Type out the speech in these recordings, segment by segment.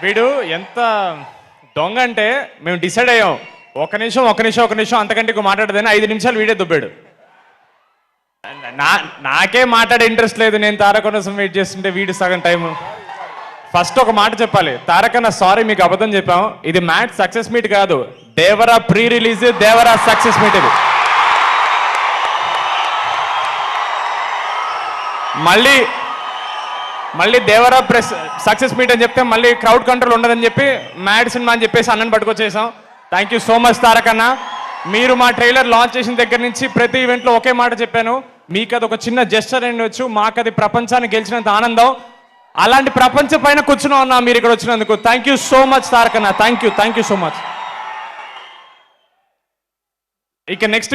వీడు ఎంత దొంగ అంటే మేము డిసైడ్ అయ్యాం ఒక నిమిషం అంతకంటే ఎక్కువ మాట్లాడదని 5 నిమిషాలు వీడే దుబ్బాడు. నాకే మాట్లాడే ఇంట్రెస్ట్ లేదు, నేను తారక కోసం వెయిట్ చేస్తుంటే వీడు సగం టైము. ఫస్ట్ ఒక మాట చెప్పాలి, తారకన్న సారీ మీకు అబద్ధం చెప్పాం, ఇది మ్యాట్ సక్సెస్ మీట్ కాదు, Devara pre release, Devara success meet. ఇది మళ్ళీ దేవరా ప్రెస్ సక్సెస్ మీట్ అని చెప్తే మళ్ళీ క్రౌడ్ కంట్రోల్ ఉండదని చెప్పి మ్యాడ్ సినిమా అని చెప్పేసి అన్నని పట్టుకొచ్చేసాం. థ్యాంక్ యూ సో మచ్ తారకన్న. మీరు మా ట్రైలర్ లాంచ్ చేసిన దగ్గర నుంచి ప్రతి ఈవెంట్లో ఒకే మాట చెప్పాను, మీకు అది ఒక చిన్న జెస్చర్ ఉండొచ్చు, మాకు అది ప్రపంచాన్ని గెలిచినంత ఆనందం. అలాంటి ప్రపంచం పైన కూర్చుని ఉన్నా మీరు ఇక్కడ వచ్చినందుకు థ్యాంక్ యూ సో మచ్ తారకన్న. Thank you so much. ఇక నెక్స్ట్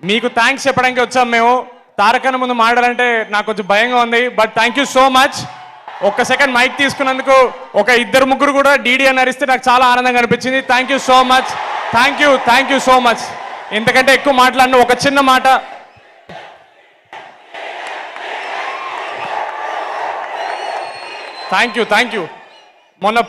మీకు థ్యాంక్స్ చెప్పడానికి వచ్చాం మేము. తారకన్న ముందు మాట్లాడాలంటే నాకు కొంచెం భయంగా ఉంది, but thank you so much. ఒక్క సెకండ్ మైక్ తీసుకున్నందుకు ఒక 2-3 కూడా డీడీ అని అరిస్తే నాకు చాలా ఆనందంగా అనిపించింది. Thank you so much. Thank you so much. ఇంతకంటే ఎక్కువ మాట్లాడిన ఒక చిన్న మాట, థ్యాంక్ యూ. మొన్న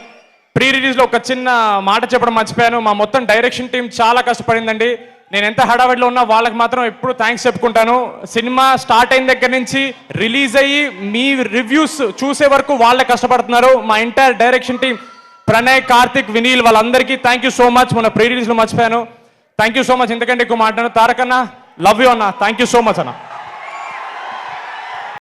ప్రీ రిలీజ్లో ఒక చిన్న మాట చెప్పడం మర్చిపోయాను. మా మొత్తం డైరెక్షన్ టీం చాలా కష్టపడిందండి. నేను ఎంత హడావిడిలో ఉన్నా వాళ్ళకి మాత్రం ఎప్పుడు థ్యాంక్స్ చెప్పుకుంటాను. సినిమా స్టార్ట్ అయిన దగ్గర నుంచి రిలీజ్ అయ్యి మీ రివ్యూస్ చూసే వరకు వాళ్ళే కష్టపడుతున్నారు. మా entire direction team, Pranay, Karthik, Vineel, వాళ్ళందరికీ థ్యాంక్ యూ సో మచ్. మొన్న ప్రీ రిలీజ్లో మర్చిపోయాను. Thank you so much. ఎందుకంటే ఎక్కువ మాట్లాడాను. తారకన్న, లవ్ యూ అన్న. థ్యాంక్ యూ సో మచ్ అన్న.